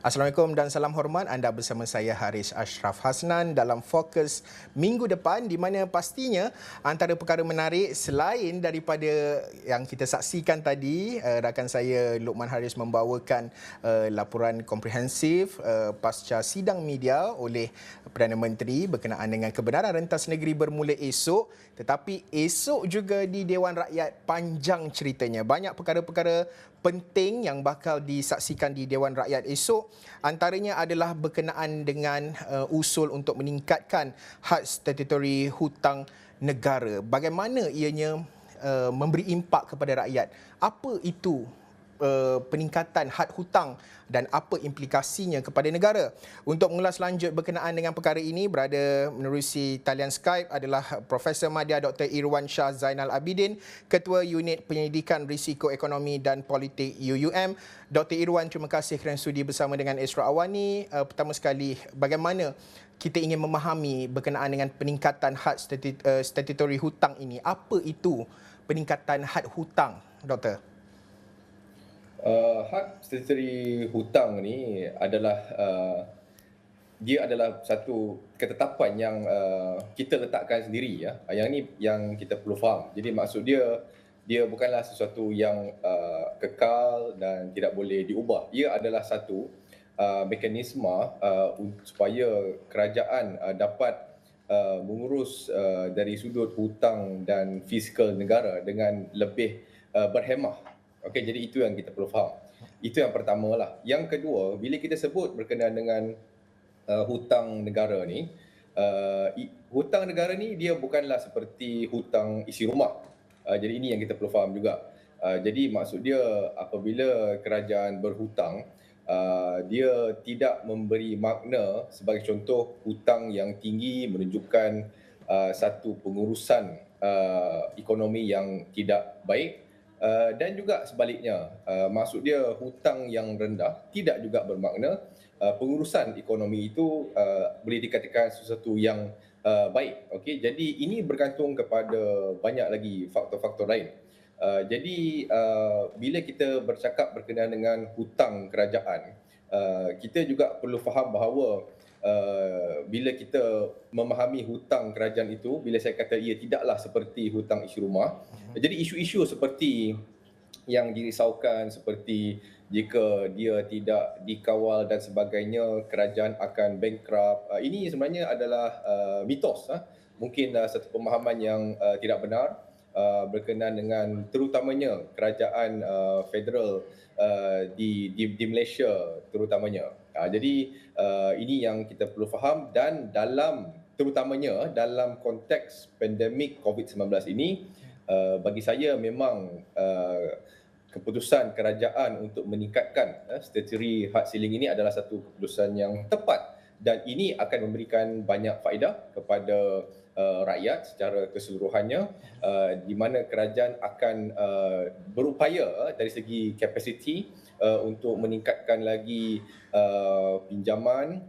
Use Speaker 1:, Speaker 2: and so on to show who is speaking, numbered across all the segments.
Speaker 1: Assalamualaikum dan salam hormat. Anda bersama saya Haris Ashraf Hasnan dalam Fokus minggu depan, di mana pastinya antara perkara menarik selain daripada yang kita saksikan tadi, rakan saya Luqman Haris membawakan laporan komprehensif pasca sidang media oleh Perdana Menteri berkenaan dengan kebenaran rentas negeri bermula esok. Tetapi esok juga di Dewan Rakyat panjang ceritanya. Banyak perkara-perkara penting yang bakal disaksikan di Dewan Rakyat esok. Antaranya adalah berkenaan dengan usul untuk meningkatkan had statutory hutang negara. Bagaimana ianya memberi impak kepada rakyat? Apa itu peningkatan had hutang dan apa implikasinya kepada negara? Untuk mengulas lanjut berkenaan dengan perkara ini, berada menerusi talian Skype adalah Profesor Madya Dr. Irwan Shah Zainal Abidin, Ketua Unit Penyelidikan Risiko Ekonomi dan Politik UUM. Dr. Irwan, terima kasih kerana sudi bersama dengan Esra Awani. Pertama sekali, bagaimana kita ingin memahami berkenaan dengan peningkatan had statutory hutang ini? Apa itu peningkatan had hutang, Doktor?
Speaker 2: Had statutory hutang ni adalah dia adalah satu ketetapan yang kita letakkan sendiri ya. Yang ni yang kita perlu faham. Jadi maksud dia bukanlah sesuatu yang kekal dan tidak boleh diubah. Ia adalah satu mekanisme supaya kerajaan dapat mengurus dari sudut hutang dan fiskal negara dengan lebih berhemah. Okey, jadi itu yang kita perlu faham. Itu yang pertama lah. Yang kedua, bila kita sebut berkenaan dengan hutang negara ni, hutang negara ni dia bukanlah seperti hutang isi rumah. Jadi ini yang kita perlu faham juga. Jadi maksud dia apabila kerajaan berhutang, dia tidak memberi makna sebagai contoh hutang yang tinggi menunjukkan satu pengurusan ekonomi yang tidak baik. Dan juga sebaliknya, maksud dia hutang yang rendah tidak juga bermakna pengurusan ekonomi itu boleh dikatakan sesuatu yang baik. Okey, jadi ini bergantung kepada banyak lagi faktor-faktor lain. Jadi bila kita bercakap berkenaan dengan hutang kerajaan, kita juga perlu faham bahawa bila kita memahami hutang kerajaan itu, bila saya kata ia tidaklah seperti hutang isi rumah, jadi isu-isu seperti yang dirisaukan seperti jika dia tidak dikawal dan sebagainya, kerajaan akan bankrupt. Ini sebenarnya adalah mitos. Mungkin satu pemahaman yang tidak benar berkenaan dengan terutamanya kerajaan federal di Malaysia terutamanya. Jadi ini yang kita perlu faham, dan terutamanya dalam konteks pandemik COVID-19 ini, bagi saya memang keputusan kerajaan untuk meningkatkan statutory had ceiling ini adalah satu keputusan yang tepat, dan ini akan memberikan banyak faedah kepada rakyat secara keseluruhannya, di mana kerajaan akan berupaya dari segi kapasiti untuk meningkatkan lagi pinjaman,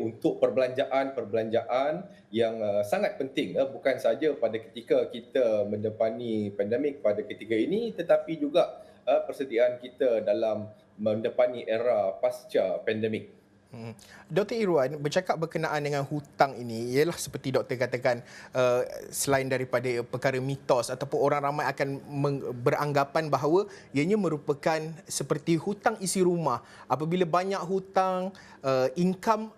Speaker 2: untuk perbelanjaan yang sangat penting, bukan saja pada ketika kita mendepani pandemik pada ketika ini, tetapi juga persediaan kita dalam mendepani era pasca pandemik.
Speaker 1: Dr. Irwan, bercakap berkenaan dengan hutang ini, ialah seperti doktor katakan, selain daripada perkara mitos ataupun orang ramai akan beranggapan bahawa ianya merupakan seperti hutang isi rumah. Apabila banyak hutang, income,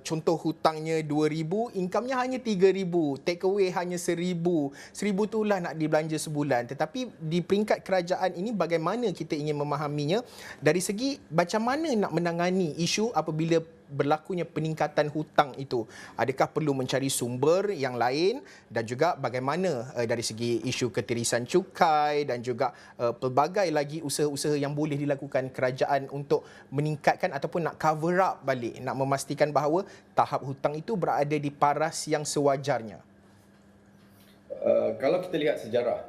Speaker 1: contoh hutangnya 2,000, income-nya hanya 3,000, take away hanya 1,000. 1,000 itulah nak dibelanja sebulan. Tetapi di peringkat kerajaan ini, bagaimana kita ingin memahaminya dari segi macam mana nak menangani isu apabila berlakunya peningkatan hutang itu? Adakah perlu mencari sumber yang lain, dan juga bagaimana dari segi isu ketirisan cukai dan juga pelbagai lagi usaha-usaha yang boleh dilakukan kerajaan untuk meningkatkan ataupun nak cover up balik, nak memastikan bahawa tahap hutang itu berada di paras yang sewajarnya?
Speaker 2: Kalau kita lihat sejarah,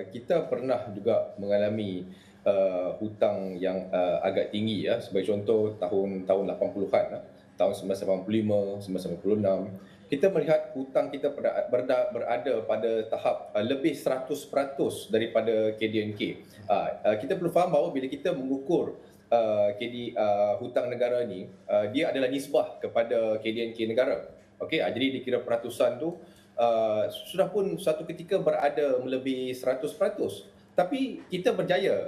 Speaker 2: kita pernah juga mengalami hutang yang agak tinggi ya. Sebagai contoh tahun 80-an, tahun 1985, 1996. kita melihat hutang kita berada pada tahap lebih 100% daripada KDNK. Kita perlu faham bahawa bila kita mengukur hutang negara ni, dia adalah nisbah kepada KDNK negara. Okey, jadi dikira peratusan tu sudah pun suatu ketika berada melebihi 100%. Tapi kita berjaya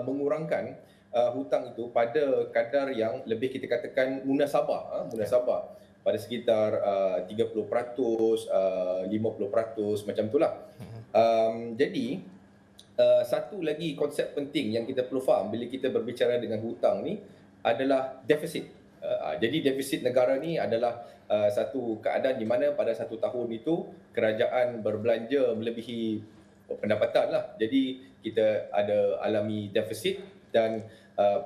Speaker 2: mengurangkan hutang itu pada kadar yang lebih kita katakan munasabah pada sekitar 30%, 50% macam itulah. Jadi satu lagi konsep penting yang kita perlu faham bila kita berbicara dengan hutang ni adalah defisit. Jadi defisit negara ni adalah satu keadaan di mana pada satu tahun itu kerajaan berbelanja melebihi pendapatan lah. Jadi kita ada alami defisit dan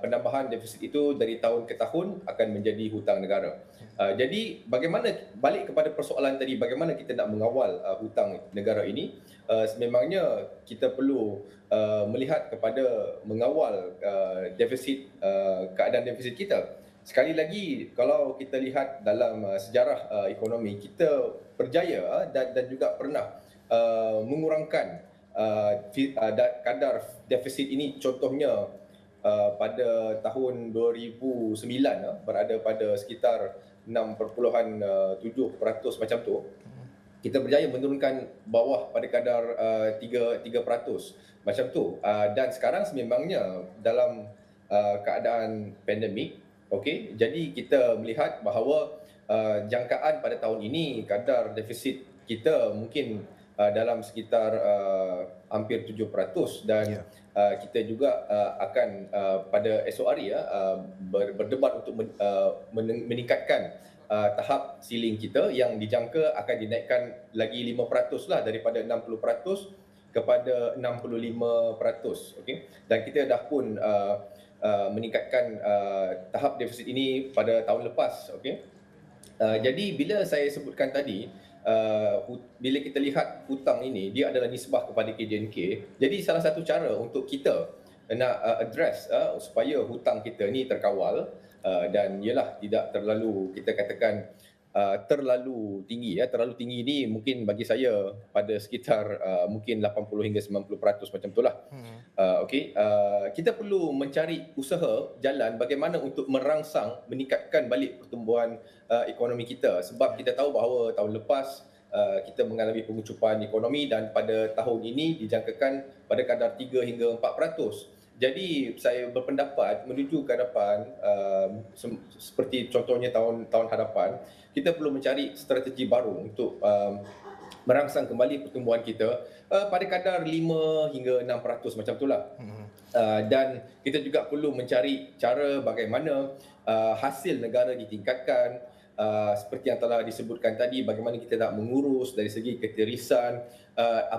Speaker 2: penambahan defisit itu dari tahun ke tahun akan menjadi hutang negara. Jadi bagaimana, balik kepada persoalan tadi, bagaimana kita nak mengawal hutang negara ini, sememangnya kita perlu melihat kepada mengawal defisit, keadaan defisit kita. Sekali lagi, kalau kita lihat dalam sejarah ekonomi, kita berjaya dan juga pernah mengurangkan kadar defisit ini. Contohnya pada tahun 2009 berada pada sekitar 6.7% macam tu. Kita berjaya menurunkan bawah pada kadar 3% macam tu. Dan sekarang sememangnya dalam keadaan pandemik, okey, jadi kita melihat bahawa jangkaan pada tahun ini kadar defisit kita mungkin dalam sekitar hampir 7% dan kita juga akan pada esok hari berdebat untuk meningkatkan tahap siling kita yang dijangka akan dinaikkan lagi 5% lah, daripada 60% kepada 65%. Okey, dan kita dah pun meningkatkan tahap defisit ini pada tahun lepas. Okey, jadi bila saya sebutkan tadi, bila kita lihat hutang ini, dia adalah nisbah kepada KDNK. Jadi salah satu cara untuk kita nak address supaya hutang kita ni terkawal dan ialah tidak terlalu, kita katakan terlalu tinggi. Terlalu tinggi ni mungkin bagi saya pada sekitar mungkin 80 hingga 90% macam itulah. Okey, kita perlu mencari usaha jalan bagaimana untuk merangsang, meningkatkan balik pertumbuhan ekonomi kita, sebab kita tahu bahawa tahun lepas kita mengalami pengucupan ekonomi dan pada tahun ini dijangkakan pada kadar 3 hingga 4%. Jadi saya berpendapat menuju ke hadapan, seperti contohnya tahun hadapan, kita perlu mencari strategi baru untuk merangsang kembali pertumbuhan kita pada kadar 5 hingga 6% macam itulah. Dan kita juga perlu mencari cara bagaimana hasil negara ditingkatkan, seperti yang telah disebutkan tadi, bagaimana kita nak mengurus dari segi ketirisan,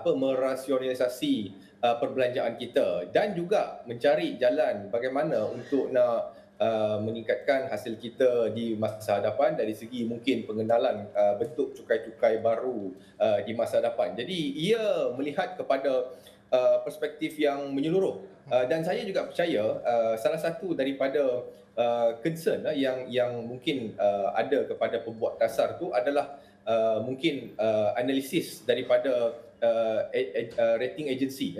Speaker 2: merasionalisasi perbelanjaan kita, dan juga mencari jalan bagaimana untuk nak meningkatkan hasil kita di masa hadapan dari segi mungkin pengenalan bentuk cukai-cukai baru di masa hadapan. Jadi ia melihat kepada perspektif yang menyeluruh, dan saya juga percaya salah satu daripada concern yang mungkin ada kepada pembuat dasar tu adalah mungkin analisis daripada rating agencies.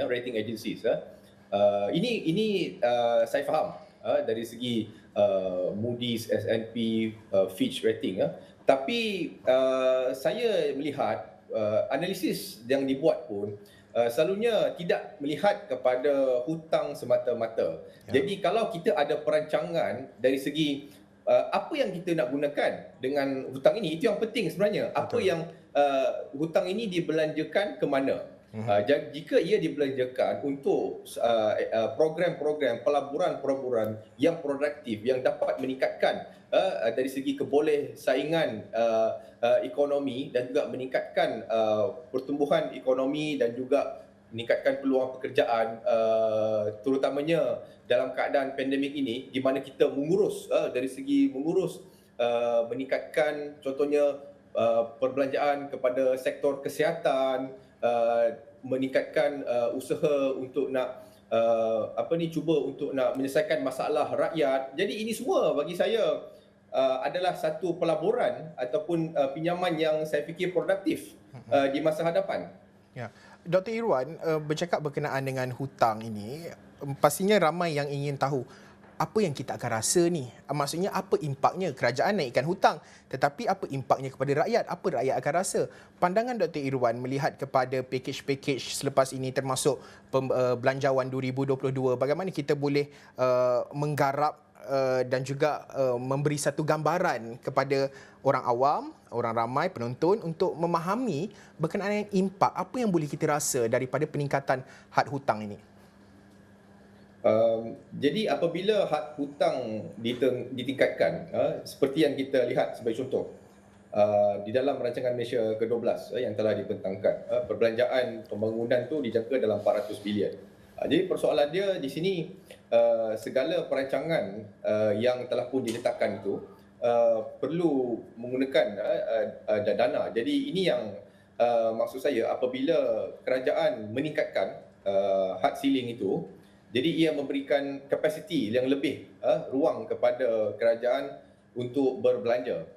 Speaker 2: Ini saya faham dari segi Moody's, S&P, Fitch rating. Tapi saya melihat analisis yang dibuat pun selalunya tidak melihat kepada hutang semata-mata. Jadi kalau kita ada perancangan dari segi apa yang kita nak gunakan dengan hutang ini, itu yang penting sebenarnya. Apa yang hutang ini dibelanjakan ke mana? Jika ia dibelanjakan untuk program-program pelaburan-pelaburan yang produktif, yang dapat meningkatkan dari segi keboleh saingan ekonomi dan juga meningkatkan pertumbuhan ekonomi dan juga meningkatkan peluang pekerjaan, terutamanya dalam keadaan pandemik ini, di mana kita mengurus dari segi mengurus meningkatkan contohnya perbelanjaan kepada sektor kesihatan, meningkatkan usaha untuk nak cuba untuk nak menyelesaikan masalah rakyat. Jadi ini semua bagi saya adalah satu pelaburan ataupun pinjaman yang saya fikir produktif di masa hadapan.
Speaker 1: Ya. Dr. Irwan, bercakap berkenaan dengan hutang ini, pastinya ramai yang ingin tahu apa yang kita akan rasa ni. Maksudnya apa impaknya kerajaan naikkan hutang, tetapi apa impaknya kepada rakyat? Apa rakyat akan rasa? Pandangan Dr. Irwan melihat kepada pakej-pakej selepas ini termasuk belanjawan 2022, bagaimana kita boleh menggarap dan juga memberi satu gambaran kepada orang awam, orang ramai, penonton untuk memahami berkenaan dengan impak apa yang boleh kita rasa daripada peningkatan had hutang ini.
Speaker 2: Jadi apabila had hutang ditingkatkan, seperti yang kita lihat sebagai contoh, di dalam rancangan Malaysia ke-12 yang telah dibentangkan, perbelanjaan pembangunan tu dijangka dalam 400 bilion. Jadi persoalan dia di sini, segala perancangan yang telah pun diletakkan itu perlu menggunakan dana. Jadi ini yang maksud saya, apabila kerajaan meningkatkan had ceiling itu, jadi ia memberikan kapasiti yang lebih ruang kepada kerajaan untuk berbelanja.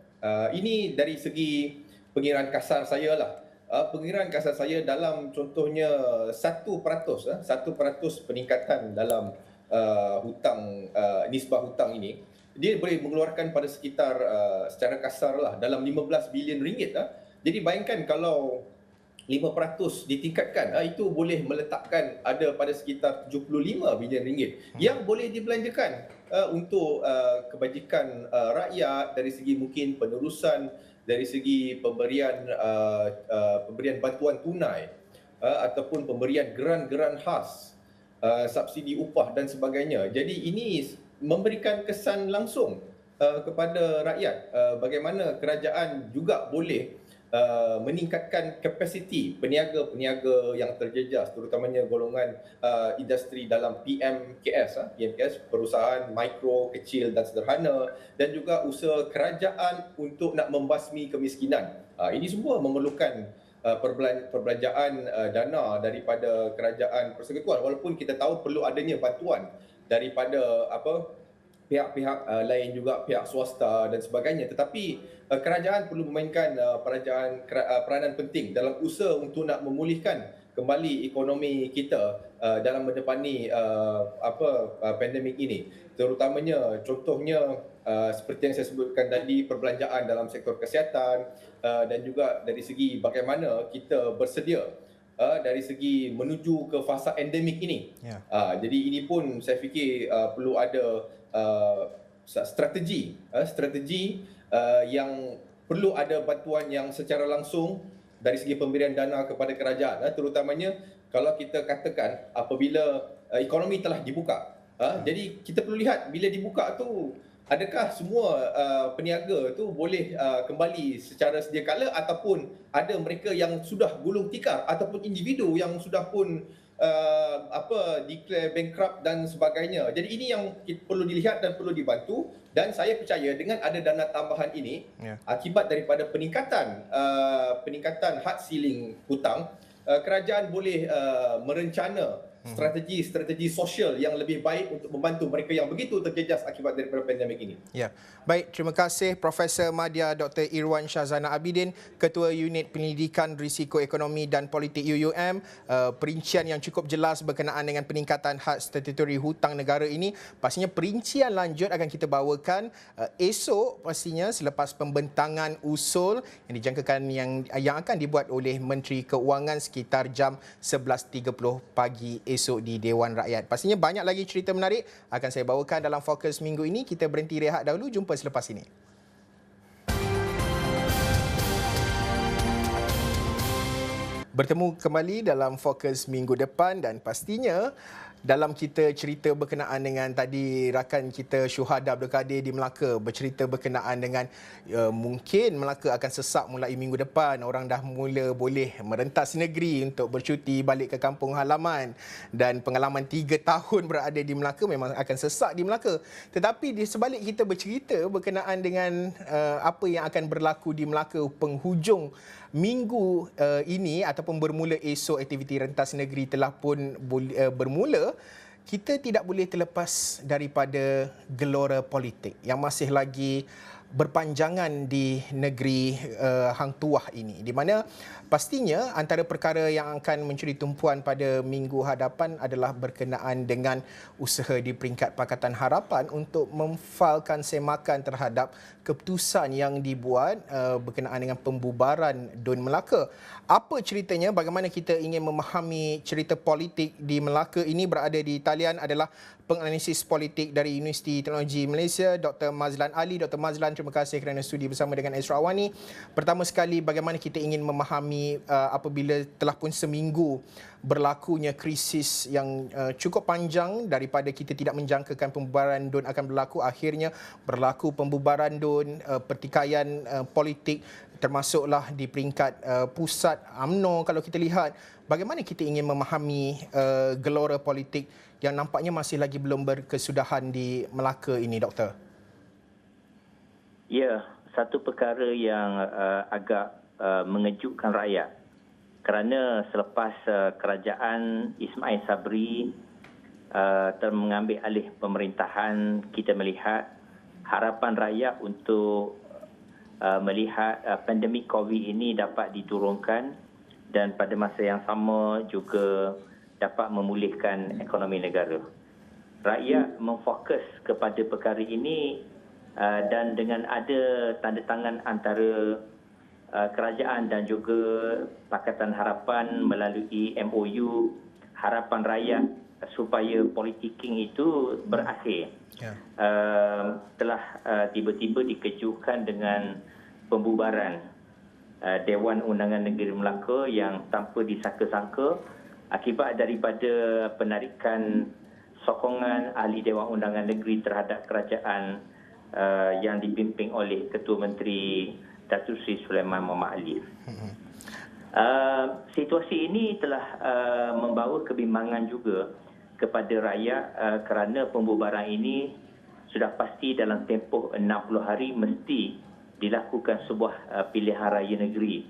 Speaker 2: Ini dari segi pengiraan kasar saya lah. Pengiraan kasar saya dalam contohnya 1% peningkatan dalam hutang, nisbah hutang ini, dia boleh mengeluarkan pada sekitar secara kasar lah dalam 15 bilion ringgit. Jadi bayangkan kalau 5% ditingkatkan, itu boleh meletakkan ada pada sekitar 75 bilion ringgit yang boleh dibelanjakan untuk kebajikan rakyat dari segi mungkin penerusan, dari segi pemberian bantuan tunai ataupun pemberian geran-geran khas, subsidi upah dan sebagainya. Jadi ini memberikan kesan langsung kepada rakyat bagaimana kerajaan juga boleh meningkatkan kapasiti peniaga-peniaga yang terjejas, terutamanya golongan industri dalam PMKS, perusahaan mikro, kecil dan sederhana, dan juga usaha kerajaan untuk nak membasmi kemiskinan. Ini semua memerlukan perbelanjaan dana daripada kerajaan persekutuan, walaupun kita tahu perlu adanya bantuan daripada pihak-pihak lain juga, pihak swasta dan sebagainya, tetapi kerajaan perlu memainkan peranan penting dalam usaha untuk nak memulihkan kembali ekonomi kita dalam mendepani pandemik ini. Terutamanya contohnya seperti yang saya sebutkan tadi, perbelanjaan dalam sektor kesihatan dan juga dari segi bagaimana kita bersedia dari segi menuju ke fasa endemik ini. Jadi ini pun saya fikir perlu ada strategi yang perlu ada bantuan yang secara langsung dari segi pemberian dana kepada kerajaan, terutamanya kalau kita katakan apabila ekonomi telah dibuka. Jadi kita perlu lihat bila dibuka tu, adakah semua peniaga tu boleh kembali secara sedia kala, ataupun ada mereka yang sudah gulung tikar ataupun individu yang sudah pun declare bankrupt dan sebagainya. Jadi ini yang perlu dilihat dan perlu dibantu, dan saya percaya dengan ada dana tambahan ini, akibat daripada peningkatan had ceiling hutang, kerajaan boleh merencana strategi sosial yang lebih baik untuk membantu mereka yang begitu terjejas akibat daripada pandemik ini.
Speaker 1: Ya. Baik, terima kasih Profesor Madya Dr. Irwan Shahzana Abidin, Ketua Unit Penyelidikan Risiko Ekonomi dan Politik UUM. Perincian yang cukup jelas berkenaan dengan peningkatan had statutory hutang negara ini. Pastinya perincian lanjut akan kita bawakan esok, pastinya selepas pembentangan usul yang dijangkakan yang akan dibuat oleh Menteri Keuangan sekitar jam 11.30 pagi esok di Dewan Rakyat. Pastinya banyak lagi cerita menarik akan saya bawakan dalam Fokus minggu ini. Kita berhenti rehat dahulu, jumpa selepas ini. Bertemu kembali dalam Fokus minggu depan, dan pastinya dalam kita cerita berkenaan dengan tadi rakan kita Syuhada Abdul Kadir di Melaka bercerita berkenaan dengan mungkin Melaka akan sesak mulai minggu depan. Orang dah mula boleh merentas negeri untuk bercuti balik ke kampung halaman, dan pengalaman 3 tahun berada di Melaka memang akan sesak di Melaka. Tetapi di sebalik kita bercerita berkenaan dengan apa yang akan berlaku di Melaka penghujung minggu ini ataupun bermula esok, aktiviti rentas negeri telah pun bermula. Kita tidak boleh terlepas daripada gelora politik yang masih lagi berpanjangan di negeri Hang Tuah ini, di mana pastinya antara perkara yang akan mencuri tumpuan pada minggu hadapan adalah berkenaan dengan usaha di peringkat Pakatan Harapan untuk memfailkan semakan terhadap keputusan yang dibuat berkenaan dengan pembubaran DUN Melaka. Apa ceritanya? Bagaimana kita ingin memahami cerita politik di Melaka ini? Berada di talian adalah penganalisis politik dari Universiti Teknologi Malaysia, Dr. Mazlan Ali. Dr. Mazlan, terima kasih kerana sudi bersama dengan Esra Awani. Pertama sekali, bagaimana kita ingin memahami apabila telah pun seminggu berlakunya krisis yang cukup panjang daripada kita tidak menjangkakan pembubaran DUN akan berlaku, akhirnya berlaku pembubaran DUN, pertikaian politik termasuklah di peringkat pusat UMNO. Kalau kita lihat, bagaimana kita ingin memahami gelora politik yang nampaknya masih lagi belum berkesudahan di Melaka ini, Doktor?
Speaker 3: Ya, satu perkara yang agak mengejutkan rakyat. Kerana selepas kerajaan Ismail Sabri telah mengambil alih pemerintahan, kita melihat harapan rakyat untuk melihat pandemik COVID ini dapat diturunkan dan pada masa yang sama juga dapat memulihkan ekonomi negara. Rakyat memfokus kepada perkara ini dan dengan ada tanda tangan antara kerajaan dan juga Pakatan Harapan melalui MOU, harapan rakyat supaya politicking itu berakhir. Telah tiba-tiba dikejutkan dengan pembubaran Dewan Undangan Negeri Melaka yang tanpa disangka-sangka akibat daripada penarikan sokongan ahli Dewan Undangan Negeri terhadap kerajaan yang dipimpin oleh Ketua Menteri Datuk Seri Sulaiman Muhammad Alif. Situasi ini telah membawa kebimbangan juga kepada rakyat kerana pembubaran ini sudah pasti dalam tempoh 60 hari mesti dilakukan sebuah pilihan raya negeri.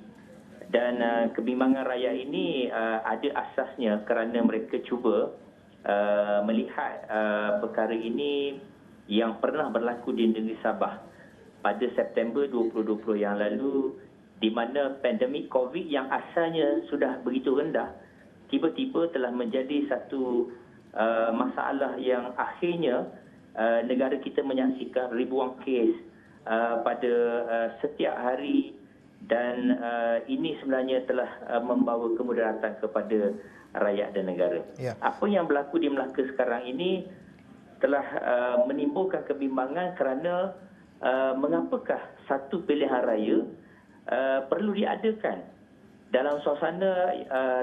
Speaker 3: Dan kebimbangan rakyat ini ada asasnya kerana mereka cuba melihat perkara ini yang pernah berlaku di negeri Sabah pada September 2020 yang lalu, di mana pandemik COVID yang asalnya sudah begitu rendah tiba-tiba telah menjadi satu masalah yang akhirnya negara kita menyaksikan ribuan kes pada setiap hari dan ini sebenarnya telah membawa kemudaratan kepada rakyat dan negara. Apa yang berlaku di Melaka sekarang ini telah menimbulkan kebimbangan kerana mengapakah satu pilihan raya perlu diadakan dalam suasana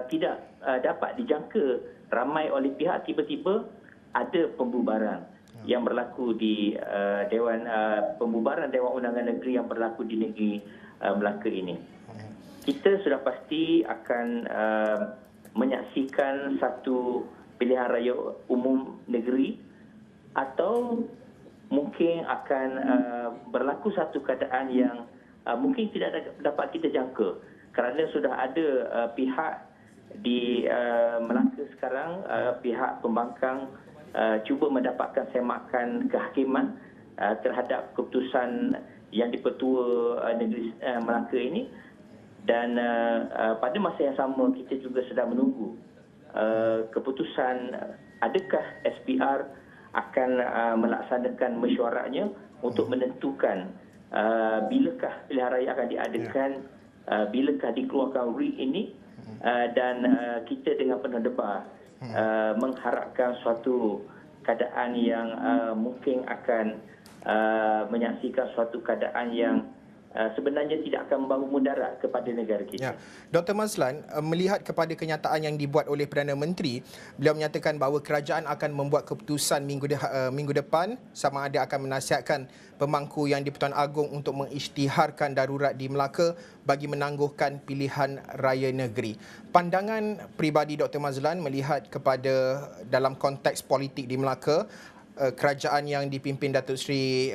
Speaker 3: tidak dapat dijangka ramai oleh pihak, tiba-tiba ada pembubaran yang berlaku di pembubaran Dewan Undangan Negeri yang berlaku di negeri Melaka ini. Kita sudah pasti akan menyaksikan satu pilihan raya umum negeri atau mungkin akan berlaku satu keadaan yang mungkin tidak dapat kita jangka kerana sudah ada pihak di Melaka sekarang, pihak pembangkang cuba mendapatkan semakan kehakiman terhadap keputusan yang dipertua negeri Melaka ini dan pada masa yang sama kita juga sedang menunggu keputusan adakah SPR akan melaksanakan mesyuaratnya untuk menentukan bilakah pilihan raya akan diadakan, bilakah dikeluarkan RIG ini dan kita dengan penuh debar mengharapkan suatu keadaan yang mungkin akan menyaksikan suatu keadaan yang sebenarnya tidak akan membawa mudarat kepada negara kita.
Speaker 1: Dr. Mazlan, melihat kepada kenyataan yang dibuat oleh Perdana Menteri, beliau menyatakan bahawa kerajaan akan membuat keputusan minggu depan sama ada akan menasihatkan pemangku yang di-Pertuan Agong untuk mengisytiharkan darurat di Melaka bagi menangguhkan pilihan raya negeri. Pandangan peribadi Dr. Mazlan melihat kepada dalam konteks politik di Melaka, kerajaan yang dipimpin Datuk Seri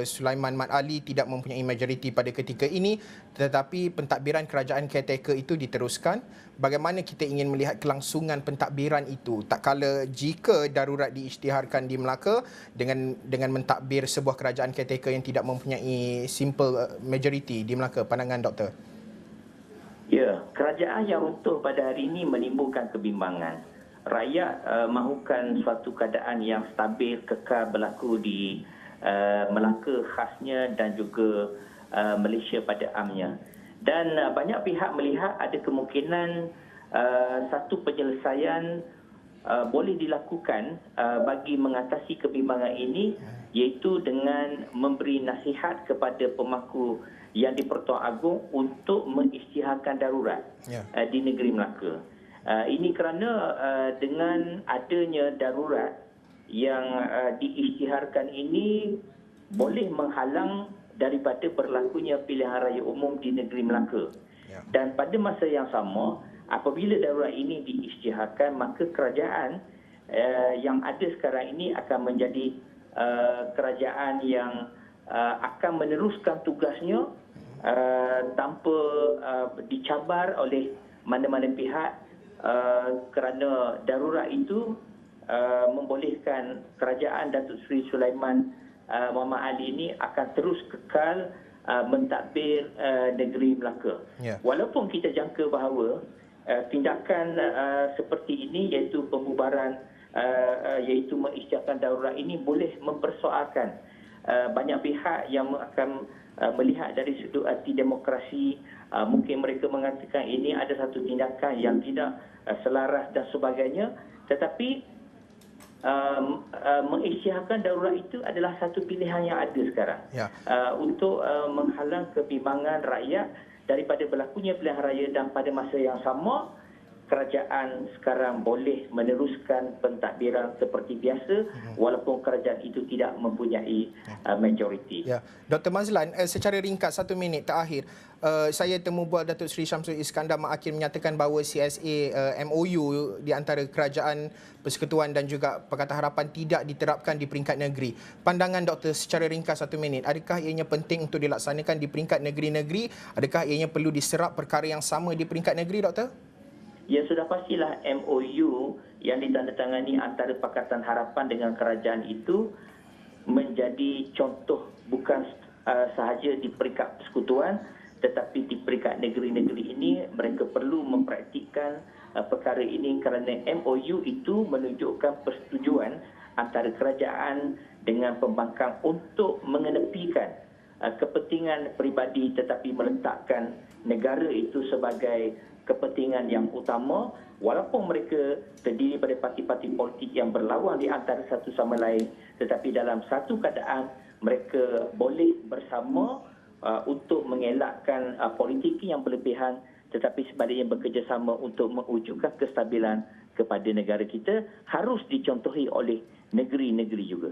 Speaker 1: Sulaiman Mat Ali tidak mempunyai majoriti pada ketika ini, tetapi pentadbiran kerajaan caretaker itu diteruskan. Bagaimana kita ingin melihat kelangsungan pentadbiran itu tak kala jika darurat diisytiharkan di Melaka dengan mentadbir sebuah kerajaan caretaker yang tidak mempunyai simple majoriti di Melaka? Pandangan doktor.
Speaker 3: Ya, kerajaan yang runtuh pada hari ini menimbulkan kebimbangan. Rakyat mahukan suatu keadaan yang stabil, kekal berlaku di Melaka khasnya dan juga Malaysia pada amnya. Dan banyak pihak melihat ada kemungkinan satu penyelesaian boleh dilakukan bagi mengatasi kebimbangan ini, iaitu dengan memberi nasihat kepada pemangku yang di Pertuan Agong untuk mengisytiharkan darurat di negeri Melaka. Ini kerana dengan adanya darurat yang diisytiharkan ini boleh menghalang daripada berlakunya pilihan raya umum di negeri Melaka. Dan pada masa yang sama, apabila darurat ini diisytiharkan, maka kerajaan yang ada sekarang ini akan menjadi kerajaan yang akan meneruskan tugasnya tanpa dicabar oleh mana-mana pihak, kerana darurat itu membolehkan kerajaan Datuk Seri Sulaiman Muhammad Ali ini akan terus kekal mentadbir negeri Melaka. Walaupun kita jangka bahawa tindakan seperti ini, iaitu pembubaran, iaitu mengisytiharkan darurat ini boleh mempersoalkan banyak pihak yang akan melihat dari sudut anti demokrasi. Mungkin mereka mengatakan ini ada satu tindakan yang tidak selaras dan sebagainya, tetapi mengisytiharkan darurat itu adalah satu pilihan yang ada sekarang untuk menghalang kebimbangan rakyat daripada berlakunya pilihan raya. Dan pada masa yang sama, kerajaan sekarang boleh meneruskan pentadbiran seperti biasa walaupun kerajaan itu tidak mempunyai majoriti.
Speaker 1: Dr. Mazlan, secara ringkas 1 minit terakhir, saya temu bual Datuk Seri Syamsul Iskandar Ma'akhir menyatakan bahawa CSA MOU di antara Kerajaan Persekutuan dan juga Pakatan Harapan tidak diterapkan di peringkat negeri. Pandangan doktor secara ringkas 1 minit, adakah ianya penting untuk dilaksanakan di peringkat negeri-negeri? Adakah ianya perlu diserap perkara yang sama di peringkat negeri, doktor?
Speaker 3: Ya, sudah pastilah MOU yang ditandatangani antara Pakatan Harapan dengan kerajaan itu menjadi contoh bukan sahaja di peringkat persekutuan, tetapi di peringkat negeri-negeri ini mereka perlu mempraktikkan perkara ini, kerana MOU itu menunjukkan persetujuan antara kerajaan dengan pembangkang untuk mengenepikan kepentingan peribadi tetapi meletakkan negara itu sebagai kepentingan yang utama, walaupun mereka terdiri pada parti-parti politik yang berlawan di antara satu sama lain, tetapi dalam satu keadaan mereka boleh bersama untuk mengelakkan politik yang berlebihan, tetapi sebaliknya bekerjasama untuk mewujudkan kestabilan kepada negara kita, harus dicontohi oleh negeri-negeri juga.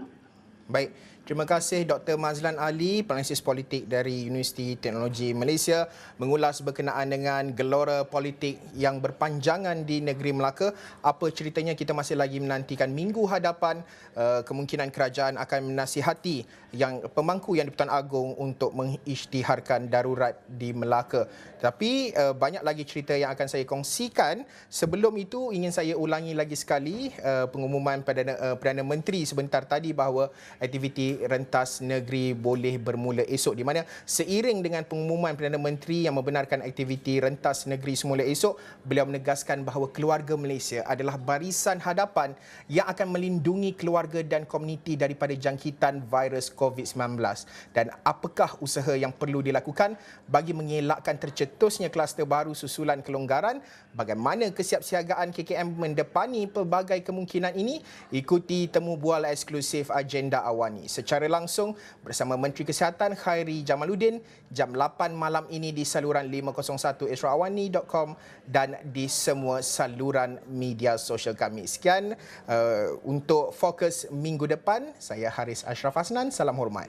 Speaker 1: Baik, terima kasih Dr. Mazlan Ali, penalisis politik dari Universiti Teknologi Malaysia, mengulas berkenaan dengan gelora politik yang berpanjangan di negeri Melaka. Apa ceritanya, kita masih lagi menantikan minggu hadapan. Kemungkinan kerajaan akan menasihati yang pemangku yang di-Pertuan Agong untuk mengisytiharkan darurat di Melaka. Tapi banyak lagi cerita yang akan saya kongsikan. Sebelum itu, ingin saya ulangi lagi sekali pengumuman Perdana Menteri sebentar tadi bahawa aktiviti rentas negeri boleh bermula esok, di mana seiring dengan pengumuman Perdana Menteri yang membenarkan aktiviti rentas negeri semula esok, beliau menegaskan bahawa keluarga Malaysia adalah barisan hadapan yang akan melindungi keluarga dan komuniti daripada jangkitan virus COVID-19. Dan apakah usaha yang perlu dilakukan bagi mengelakkan tercetusnya kluster baru susulan kelonggaran? Bagaimana kesiapsiagaan KKM mendepani pelbagai kemungkinan ini? Ikuti temu bual eksklusif Agenda Awani secara langsung bersama Menteri Kesihatan Khairi Jamaluddin jam 8 malam ini di saluran 501esrawani.com dan di semua saluran media sosial kami. Sekian untuk Fokus minggu depan. Saya Haris Ashraf Hasnan. Salam hormat.